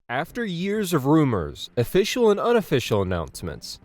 After years of rumors, official and unofficial announcements,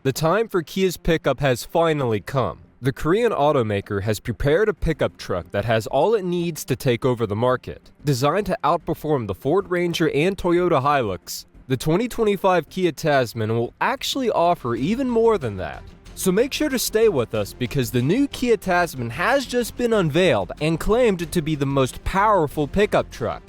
the time for Kia's pickup has finally come. The Korean automaker has prepared a pickup truck that has all it needs to take over the market. Designed to outperform the Ford Ranger and Toyota Hilux, the 2025 Kia Tasman will actually offer even more than that. So make sure to stay with us because the new Kia Tasman has just been unveiled and claimed to be the most powerful pickup truck.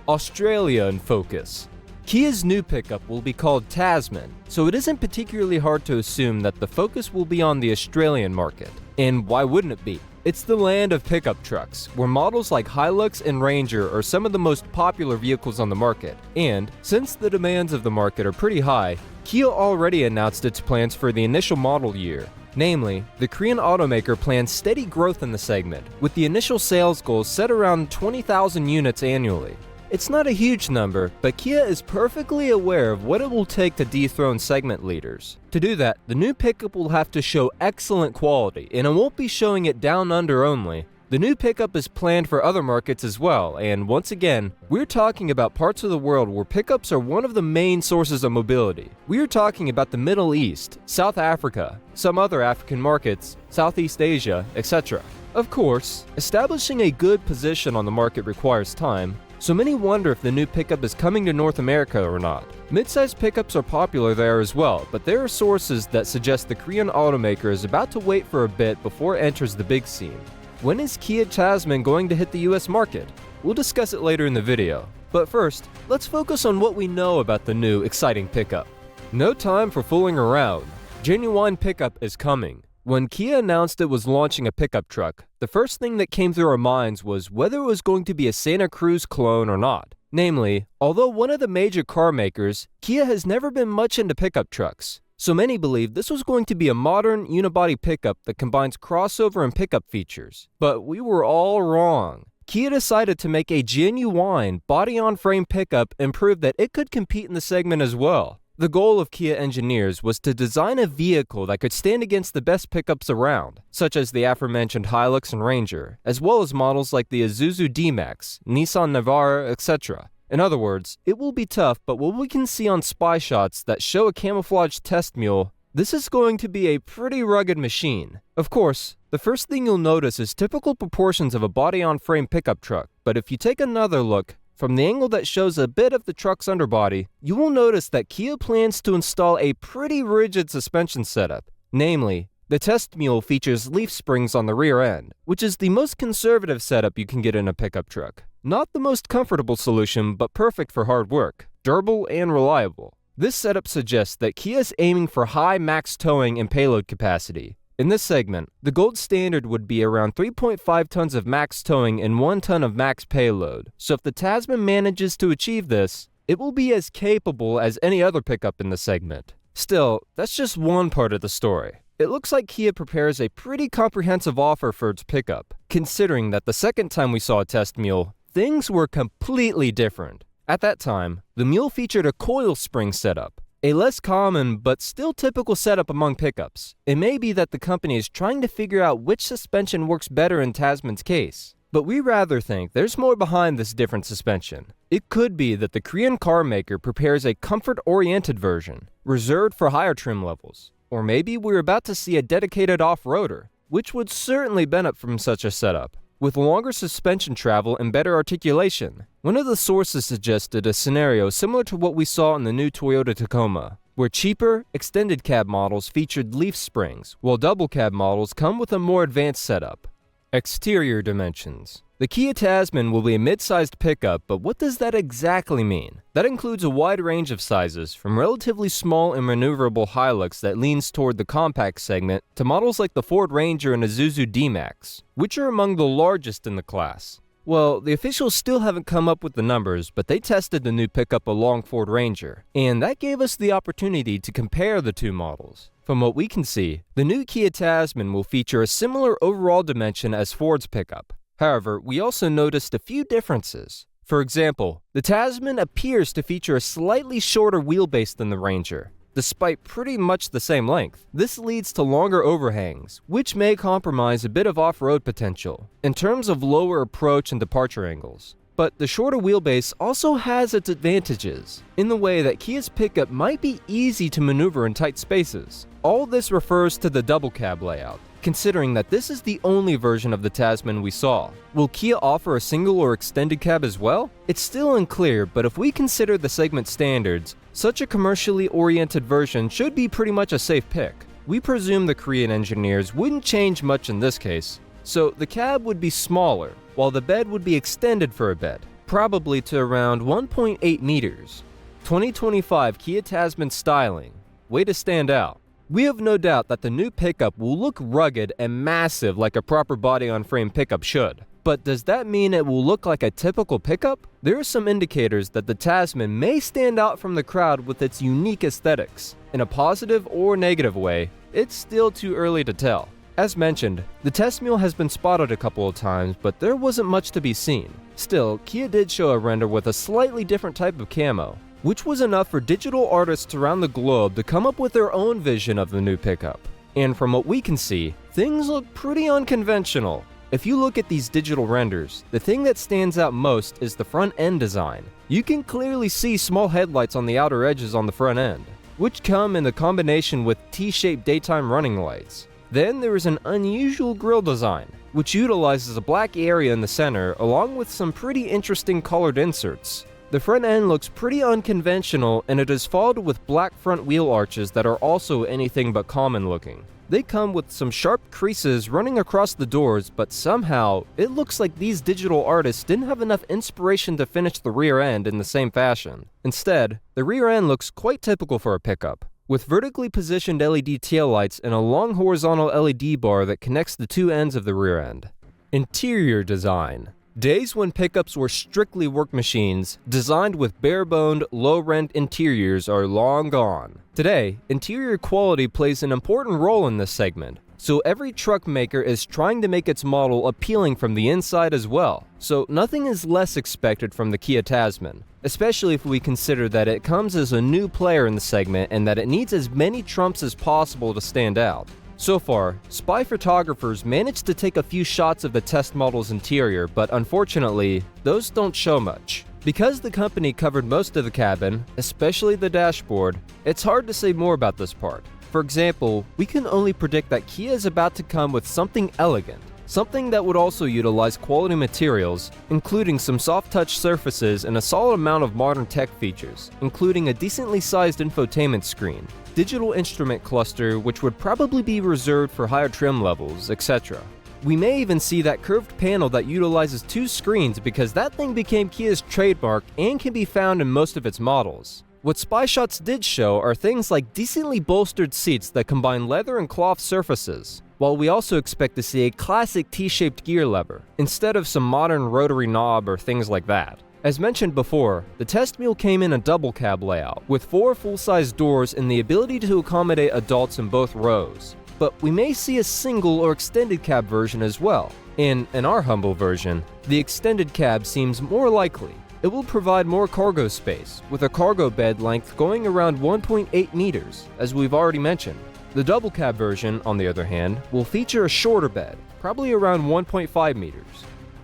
Australia in focus. Kia's new pickup will be called Tasman, so it isn't particularly hard to assume that the focus will be on the Australian market. And why wouldn't it be? It's the land of pickup trucks, where models like Hilux and Ranger are some of the most popular vehicles on the market. And since the demands of the market are pretty high, Kia already announced its plans for the initial model year. Namely, the Korean automaker plans steady growth in the segment, with the initial sales goals set around 20,000 units annually. It's not a huge number, but Kia is perfectly aware of what it will take to dethrone segment leaders. To do that, the new pickup will have to show excellent quality, and it won't be showing it down under only. The new pickup is planned for other markets as well, and once again, we're talking about parts of the world where pickups are one of the main sources of mobility. We're talking about the Middle East, South Africa, some other African markets, Southeast Asia, etc. Of course, establishing a good position on the market requires time, so many wonder if the new pickup is coming to North America or not. Mid-size pickups are popular there as well, but there are sources that suggest the Korean automaker is about to wait for a bit before it enters the big scene. When is Kia Tasman going to hit the US market? We'll discuss it later in the video. But first, let's focus on what we know about the new, exciting pickup. No time for fooling around. Genuine pickup is coming. When Kia announced it was launching a pickup truck, the first thing that came through our minds was whether it was going to be a Santa Cruz clone or not. Namely, although one of the major car makers, Kia has never been much into pickup trucks. So many believed this was going to be a modern unibody pickup that combines crossover and pickup features. But we were all wrong. Kia decided to make a genuine body-on-frame pickup and prove that it could compete in the segment as well. The goal of Kia engineers was to design a vehicle that could stand against the best pickups around, such as the aforementioned Hilux and Ranger, as well as models like the Isuzu D-Max, Nissan Navara, etc. In other words, it will be tough, but what we can see on spy shots that show a camouflaged test mule, this is going to be a pretty rugged machine. Of course, the first thing you'll notice is typical proportions of a body-on-frame pickup truck, but if you take another look, from the angle that shows a bit of the truck's underbody, you will notice that Kia plans to install a pretty rigid suspension setup. Namely, the test mule features leaf springs on the rear end, which is the most conservative setup you can get in a pickup truck. Not the most comfortable solution, but perfect for hard work, durable and reliable. This setup suggests that Kia is aiming for high max towing and payload capacity. In this segment, the gold standard would be around 3.5 tons of max towing and 1 ton of max payload. So if the Tasman manages to achieve this, it will be as capable as any other pickup in the segment. Still, that's just one part of the story. It looks like Kia prepares a pretty comprehensive offer for its pickup, considering that the second time we saw a test mule, things were completely different. At that time, the mule featured a coil spring setup, a less common but still typical setup among pickups. It may be that the company is trying to figure out which suspension works better in Tasman's case, but we rather think there's more behind this different suspension. It could be that the Korean car maker prepares a comfort-oriented version, reserved for higher trim levels. Or maybe we're about to see a dedicated off-roader, which would certainly benefit from such a setup, with longer suspension travel and better articulation. One of the sources suggested a scenario similar to what we saw in the new Toyota Tacoma, where cheaper, extended cab models featured leaf springs, while double cab models come with a more advanced setup. Exterior dimensions. The Kia Tasman will be a mid-sized pickup, but what does that exactly mean? That includes a wide range of sizes, from relatively small and maneuverable Hilux that leans toward the compact segment, to models like the Ford Ranger and Isuzu D-Max, which are among the largest in the class. Well, the officials still haven't come up with the numbers, but they tested the new pickup along Ford Ranger, and that gave us the opportunity to compare the two models. From what we can see, the new Kia Tasman will feature a similar overall dimension as Ford's pickup. However, we also noticed a few differences. For example, the Tasman appears to feature a slightly shorter wheelbase than the Ranger, despite pretty much the same length. This leads to longer overhangs, which may compromise a bit of off-road potential in terms of lower approach and departure angles. But the shorter wheelbase also has its advantages, in the way that Kia's pickup might be easy to maneuver in tight spaces. All this refers to the double cab layout, considering that this is the only version of the Tasman we saw. Will Kia offer a single or extended cab as well? It's still unclear, but if we consider the segment standards, such a commercially oriented version should be pretty much a safe pick. We presume the Korean engineers wouldn't change much in this case, so the cab would be smaller, while the bed would be extended for a bed, probably to around 1.8 meters. 2025 Kia Tasman styling. Way to stand out. We have no doubt that the new pickup will look rugged and massive like a proper body-on-frame pickup should. But does that mean it will look like a typical pickup? There are some indicators that the Tasman may stand out from the crowd with its unique aesthetics. In a positive or negative way, it's still too early to tell. As mentioned, the test mule has been spotted a couple of times, but there wasn't much to be seen. Still, Kia did show a render with a slightly different type of camo, which was enough for digital artists around the globe to come up with their own vision of the new pickup. And from what we can see, things look pretty unconventional. If you look at these digital renders, the thing that stands out most is the front end design. You can clearly see small headlights on the outer edges on the front end, which come in the combination with T-shaped daytime running lights. Then there is an unusual grille design, which utilizes a black area in the center along with some pretty interesting colored inserts. The front end looks pretty unconventional, and it is followed with black front wheel arches that are also anything but common looking. They come with some sharp creases running across the doors, but somehow it looks like these digital artists didn't have enough inspiration to finish the rear end in the same fashion. Instead, the rear end looks quite typical for a pickup, with vertically positioned LED taillights and a long horizontal LED bar that connects the two ends of the rear end. Interior design. Days when pickups were strictly work machines, designed with bare-boned, low-rent interiors are long gone. Today, interior quality plays an important role in this segment, so every truck maker is trying to make its model appealing from the inside as well. So nothing is less expected from the Kia Tasman, especially if we consider that it comes as a new player in the segment and that it needs as many trumps as possible to stand out. So far, spy photographers managed to take a few shots of the test model's interior, but unfortunately, those don't show much. Because the company covered most of the cabin, especially the dashboard, it's hard to say more about this part. For example, we can only predict that Kia is about to come with something elegant, something that would also utilize quality materials, including some soft-touch surfaces and a solid amount of modern tech features, including a decently sized infotainment screen, digital instrument cluster which would probably be reserved for higher trim levels, etc. We may even see that curved panel that utilizes two screens because that thing became Kia's trademark and can be found in most of its models. What spy shots did show are things like decently bolstered seats that combine leather and cloth surfaces, while we also expect to see a classic T-shaped gear lever, instead of some modern rotary knob or things like that. As mentioned before, the test mule came in a double cab layout, with 4 full-size doors and the ability to accommodate adults in both rows. But we may see a single or extended cab version as well. In our humble version, the extended cab seems more likely. It will provide more cargo space, with a cargo bed length going around 1.8 meters, as we've already mentioned. The double cab version, on the other hand, will feature a shorter bed, probably around 1.5 meters.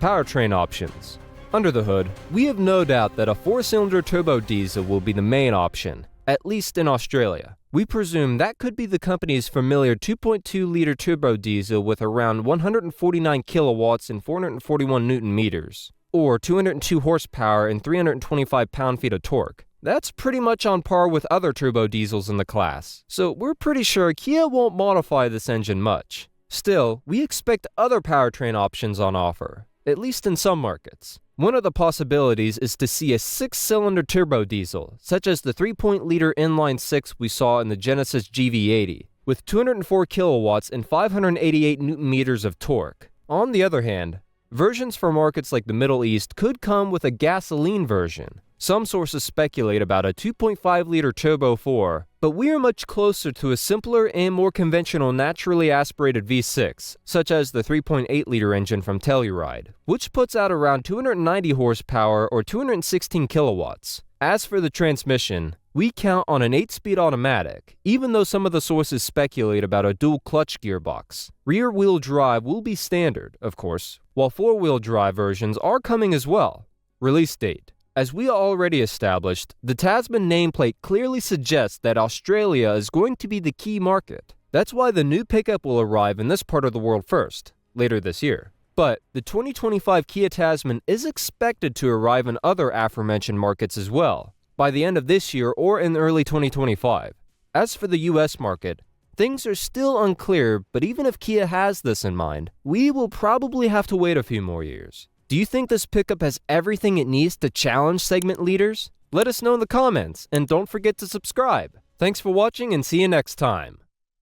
Powertrain options. Under the hood, we have no doubt that a 4-cylinder turbo diesel will be the main option, at least in Australia. We presume that could be the company's familiar 2.2-liter turbo diesel with around 149 kilowatts and 441 newton meters, or 202 horsepower and 325 pound-feet of torque. That's pretty much on par with other turbo diesels in the class, so we're pretty sure Kia won't modify this engine much. Still, we expect other powertrain options on offer, at least in some markets. One of the possibilities is to see a 6-cylinder turbo diesel, such as the 3.0-liter inline-6 we saw in the Genesis GV80, with 204 kilowatts and 588 newton meters of torque. On the other hand, versions for markets like the Middle East could come with a gasoline version. Some sources speculate about a 2.5-liter Turbo 4, but we are much closer to a simpler and more conventional naturally aspirated V6, such as the 3.8-liter engine from Telluride, which puts out around 290 horsepower or 216 kilowatts. As for the transmission, we count on an 8-speed automatic, even though some of the sources speculate about a dual-clutch gearbox. Rear-wheel drive will be standard, of course, while 4-wheel drive versions are coming as well. Release date. As we already established, the Tasman nameplate clearly suggests that Australia is going to be the key market. That's why the new pickup will arrive in this part of the world first, later this year. But the 2025 Kia Tasman is expected to arrive in other aforementioned markets as well, by the end of this year or in early 2025. As for the US market, things are still unclear, but even if Kia has this in mind, we will probably have to wait a few more years. Do you think this pickup has everything it needs to challenge segment leaders? Let us know in the comments, and don't forget to subscribe. Thanks for watching and see you next time.